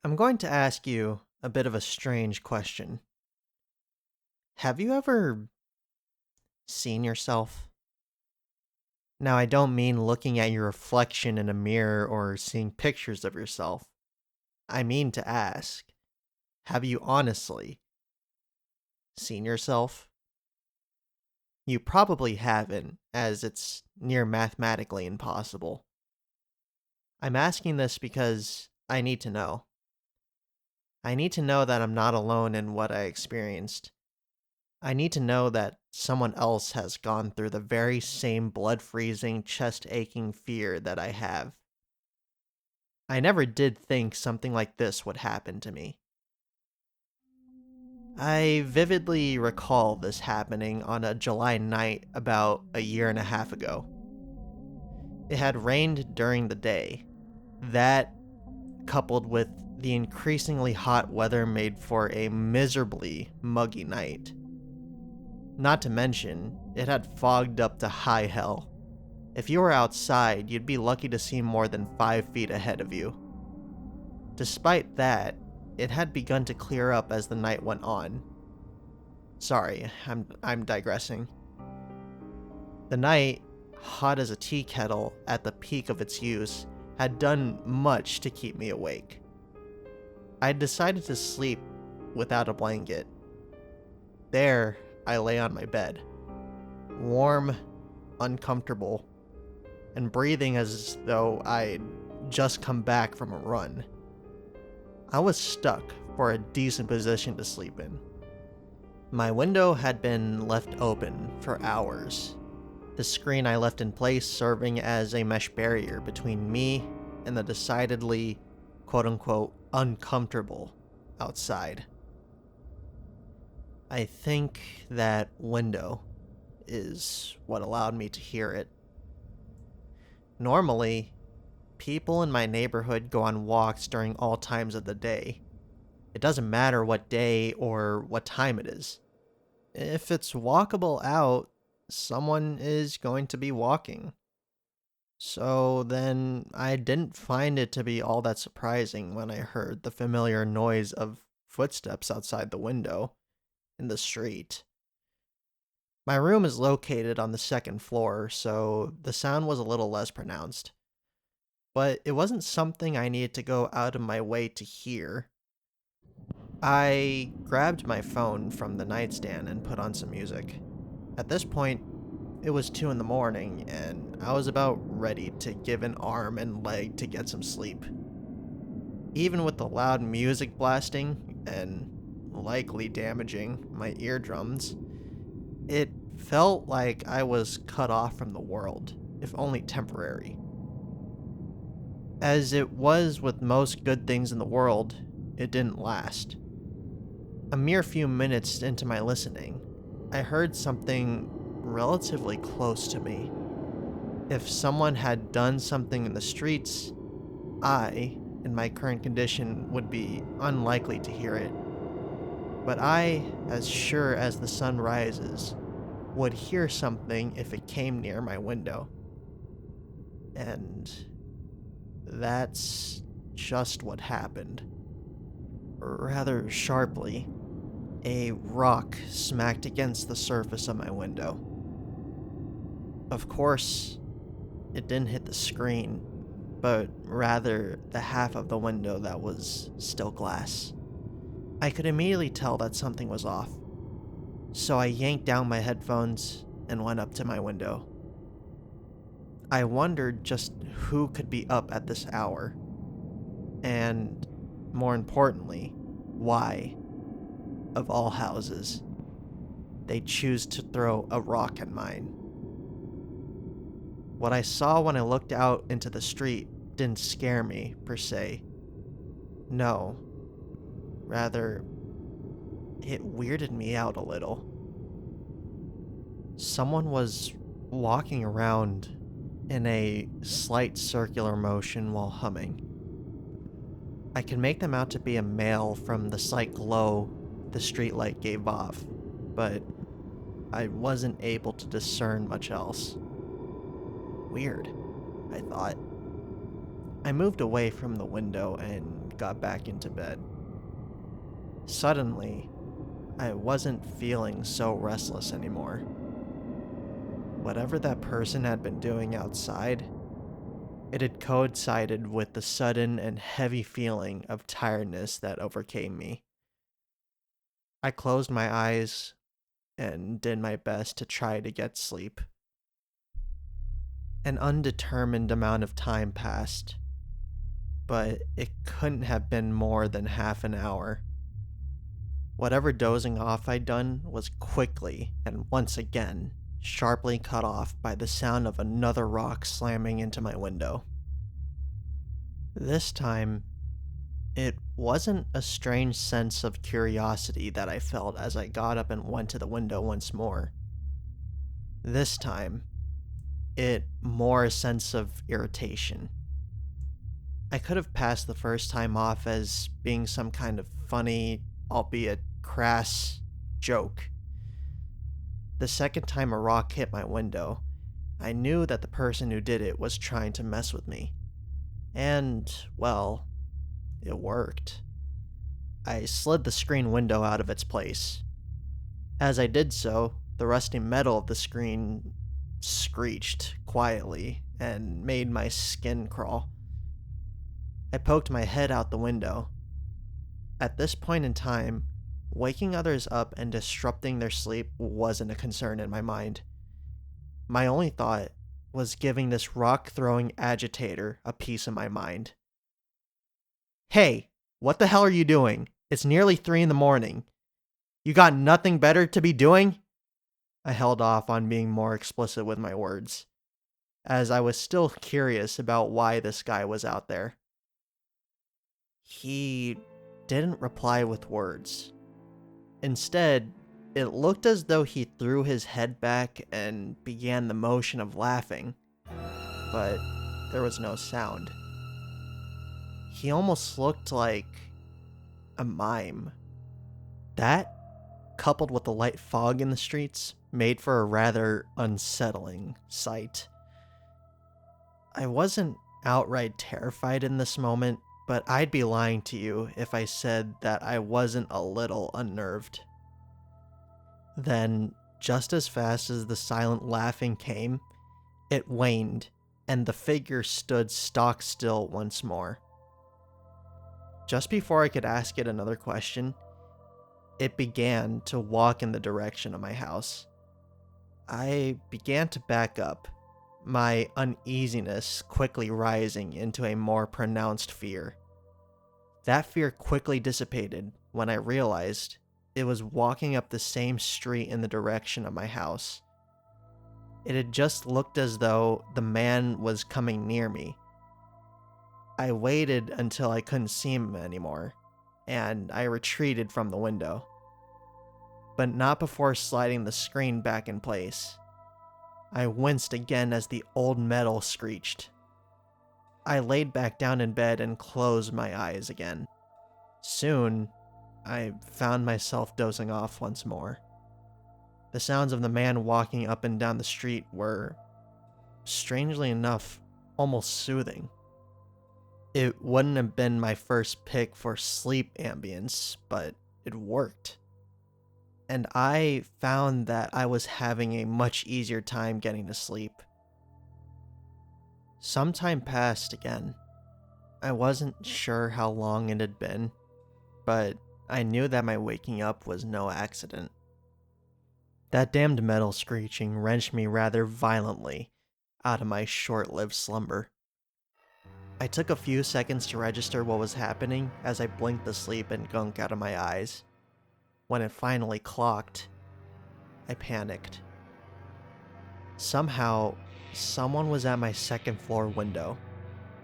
I'm going to ask you a bit of a strange question. Have you ever seen yourself? Now, I don't mean looking at your reflection in a mirror or seeing pictures of yourself. I mean to ask, have you honestly seen yourself? You probably haven't, as it's near mathematically impossible. I'm asking this because I need to know. I need to know that I'm not alone in what I experienced. I need to know that someone else has gone through the very same blood freezing, chest aching fear that I have. I never did think something like this would happen to me. I vividly recall this happening on a July night about a year and a half ago. It had rained during the day. That, coupled with the increasingly hot weather, made for a miserably muggy night. Not to mention, it had fogged up to high hell. If you were outside, you'd be lucky to see more than 5 feet ahead of you. Despite that, it had begun to clear up as the night went on. Sorry, I'm digressing. The night, hot as a tea kettle at the peak of its use, had done much to keep me awake. I had decided to sleep without a blanket. There, I lay on my bed, warm, uncomfortable, and breathing as though I'd just come back from a run. I was stuck for a decent position to sleep in. My window had been left open for hours, the screen I left in place serving as a mesh barrier between me and the decidedly, quote unquote, uncomfortable outside. I think that window is what allowed me to hear it. Normally, people in my neighborhood go on walks during all times of the day. It doesn't matter what day or what time it is. If it's walkable out, someone is going to be walking. So then I didn't find it to be all that surprising when I heard the familiar noise of footsteps outside the window in the street. My room is located on the second floor, so the sound was a little less pronounced. But it wasn't something I needed to go out of my way to hear. I grabbed my phone from the nightstand and put on some music. At this point, it was 2 in the morning, and I was about ready to give an arm and leg to get some sleep. Even with the loud music blasting and likely damaging my eardrums, it felt like I was cut off from the world, if only temporary. As it was with most good things in the world, it didn't last. A mere few minutes into my listening, I heard something relatively close to me. If someone had done something in the streets, I, in my current condition, would be unlikely to hear it. But I, as sure as the sun rises, would hear something if it came near my window. And that's just what happened. Rather sharply, a rock smacked against the surface of my window. Of course, it didn't hit the screen, but rather the half of the window that was still glass. I could immediately tell that something was off, so I yanked down my headphones and went up to my window. I wondered just who could be up at this hour, and more importantly, why, of all houses, they choose to throw a rock at mine. What I saw when I looked out into the street didn't scare me, per se. No, rather, it weirded me out a little. Someone was walking around in a slight circular motion while humming. I could make them out to be a male from the slight glow the streetlight gave off, but I wasn't able to discern much else. Weird, I thought. I moved away from the window and got back into bed. Suddenly, I wasn't feeling so restless anymore. Whatever that person had been doing outside, it had coincided with the sudden and heavy feeling of tiredness that overcame me. I closed my eyes and did my best to try to get sleep. An undetermined amount of time passed, but it couldn't have been more than half an hour. Whatever dozing off I'd done was quickly and once again sharply cut off by the sound of another rock slamming into my window. This time, it wasn't a strange sense of curiosity that I felt as I got up and went to the window once more. This time, it more a sense of irritation. I could have passed the first time off as being some kind of funny, albeit crass, joke. The second time a rock hit my window, I knew that the person who did it was trying to mess with me. And, well, it worked. I slid the screen window out of its place. As I did so, the rusty metal of the screen screeched quietly and made my skin crawl. I poked my head out the window. At this point in time, waking others up and disrupting their sleep wasn't a concern in my mind. My only thought was giving this rock-throwing agitator a piece of my mind. Hey, what the hell are you doing? It's nearly 3 in the morning. You got nothing better to be doing? I held off on being more explicit with my words, as I was still curious about why this guy was out there. He didn't reply with words. Instead, it looked as though he threw his head back and began the motion of laughing, but there was no sound. He almost looked like a mime. That, coupled with the light fog in the streets, made for a rather unsettling sight. I wasn't outright terrified in this moment, but I'd be lying to you if I said that I wasn't a little unnerved. Then, just as fast as the silent laughing came, it waned, and the figure stood stock still once more. Just before I could ask it another question, it began to walk in the direction of my house. I began to back up, my uneasiness quickly rising into a more pronounced fear. That fear quickly dissipated when I realized it was walking up the same street in the direction of my house. It had just looked as though the man was coming near me. I waited until I couldn't see him anymore, and I retreated from the window. But not before sliding the screen back in place. I winced again as the old metal screeched. I laid back down in bed and closed my eyes again. Soon, I found myself dozing off once more. The sounds of the man walking up and down the street were, strangely enough, almost soothing. It wouldn't have been my first pick for sleep ambience, but it worked. And I found that I was having a much easier time getting to sleep. Some time passed again. I wasn't sure how long it had been, but I knew that my waking up was no accident. That damned metal screeching wrenched me rather violently out of my short-lived slumber. I took a few seconds to register what was happening as I blinked the sleep and gunk out of my eyes. When it finally clocked, I panicked. Somehow, someone was at my second floor window,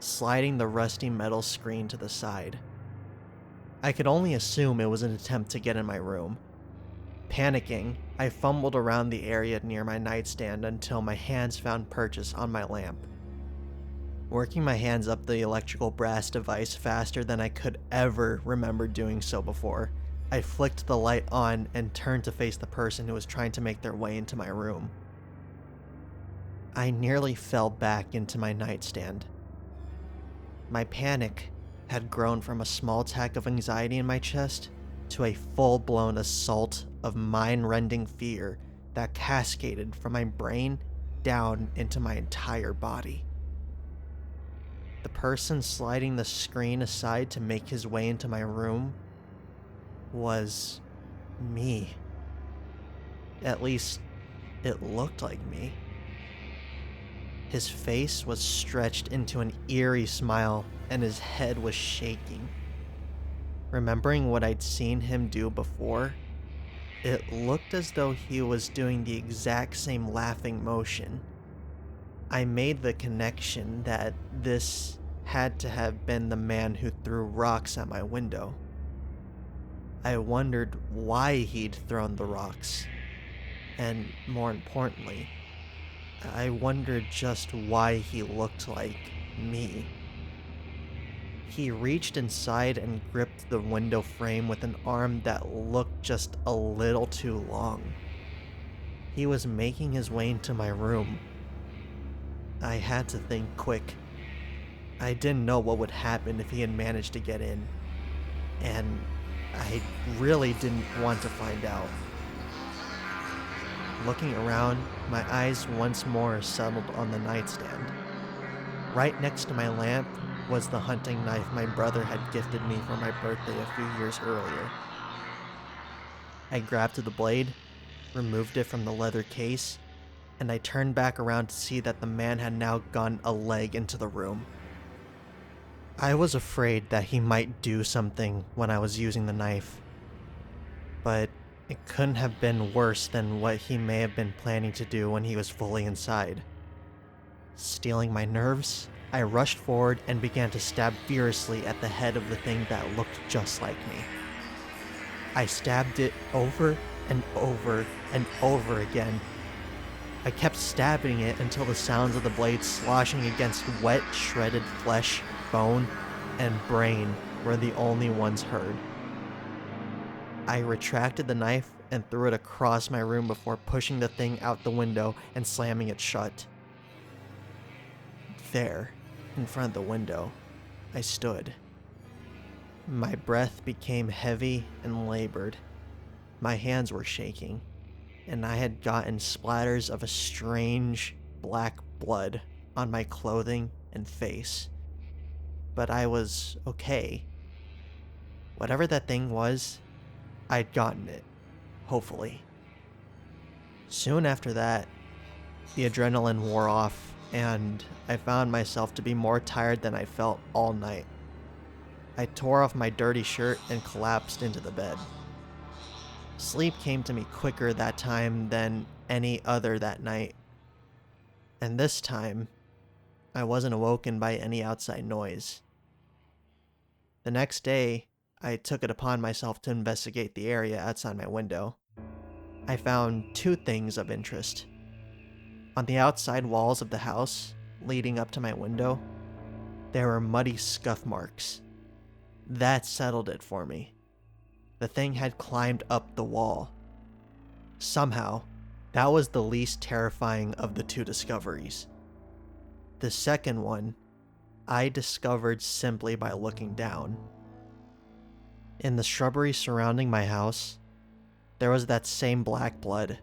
sliding the rusty metal screen to the side. I could only assume it was an attempt to get in my room. Panicking, I fumbled around the area near my nightstand until my hands found purchase on my lamp. Working my hands up the electrical brass device faster than I could ever remember doing so before, I flicked the light on and turned to face the person who was trying to make their way into my room. I nearly fell back into my nightstand. My panic had grown from a small attack of anxiety in my chest to a full-blown assault of mind-rending fear that cascaded from my brain down into my entire body. The person sliding the screen aside to make his way into my room was me. At least, it looked like me. His face was stretched into an eerie smile, and his head was shaking. Remembering what I'd seen him do before, it looked as though he was doing the exact same laughing motion. I made the connection that this had to have been the man who threw rocks at my window. I wondered why he'd thrown the rocks, and more importantly, I wondered just why he looked like me. He reached inside and gripped the window frame with an arm that looked just a little too long. He was making his way into my room. I had to think quick. I didn't know what would happen if he had managed to get in, and I really didn't want to find out. Looking around, my eyes once more settled on the nightstand. Right next to my lamp was the hunting knife my brother had gifted me for my birthday a few years earlier. I grabbed the blade, removed it from the leather case, and I turned back around to see that the man had now gone a leg into the room. I was afraid that he might do something when I was using the knife, but it couldn't have been worse than what he may have been planning to do when he was fully inside. Stealing my nerves, I rushed forward and began to stab furiously at the head of the thing that looked just like me. I stabbed it over and over and over again. I kept stabbing it until the sounds of the blade sloshing against wet, shredded flesh, bone, and brain were the only ones heard. I retracted the knife and threw it across my room before pushing the thing out the window and slamming it shut. There, in front of the window, I stood. My breath became heavy and labored. My hands were shaking, and I had gotten splatters of a strange black blood on my clothing and face. But I was okay. Whatever that thing was, I'd gotten it, hopefully. Soon after that, the adrenaline wore off, and I found myself to be more tired than I felt all night. I tore off my dirty shirt and collapsed into the bed. Sleep came to me quicker that time than any other that night. And this time, I wasn't awoken by any outside noise. The next day, I took it upon myself to investigate the area outside my window. I found two things of interest. On the outside walls of the house, leading up to my window, there were muddy scuff marks. That settled it for me. The thing had climbed up the wall. Somehow, that was the least terrifying of the two discoveries. The second one, I discovered simply by looking down. In the shrubbery surrounding my house, there was that same black blood.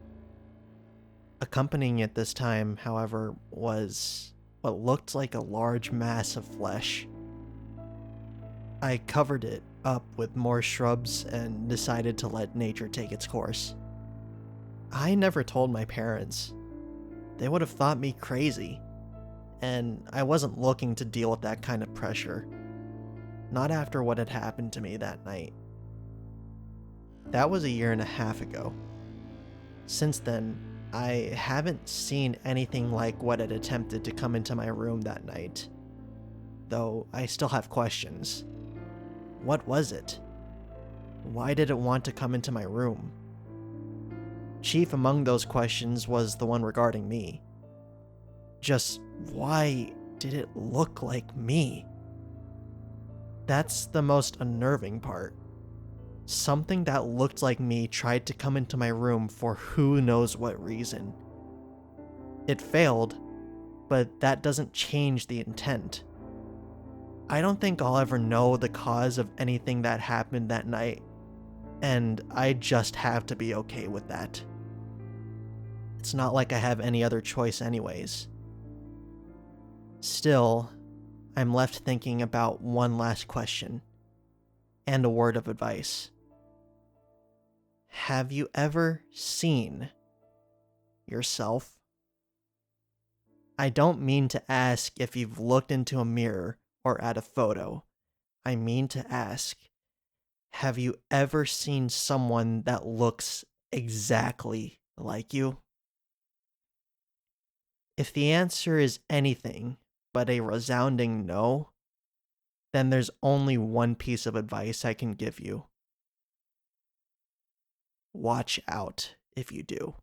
Accompanying it this time, however, was what looked like a large mass of flesh. I covered it up with more shrubs and decided to let nature take its course. I never told my parents. They would have thought me crazy, and I wasn't looking to deal with that kind of pressure. Not after what had happened to me that night. That was a year and a half ago. Since then, I haven't seen anything like what had attempted to come into my room that night. Though I still have questions. What was it? Why did it want to come into my room? Chief among those questions was the one regarding me. Just why did it look like me? That's the most unnerving part. Something that looked like me tried to come into my room for who knows what reason. It failed, but that doesn't change the intent. I don't think I'll ever know the cause of anything that happened that night, and I just have to be okay with that. It's not like I have any other choice, anyways. Still, I'm left thinking about one last question and a word of advice. Have you ever seen yourself? I don't mean to ask if you've looked into a mirror or at a photo. I mean to ask, have you ever seen someone that looks exactly like you? If the answer is anything but a resounding no, then there's only one piece of advice I can give you. Watch out if you do.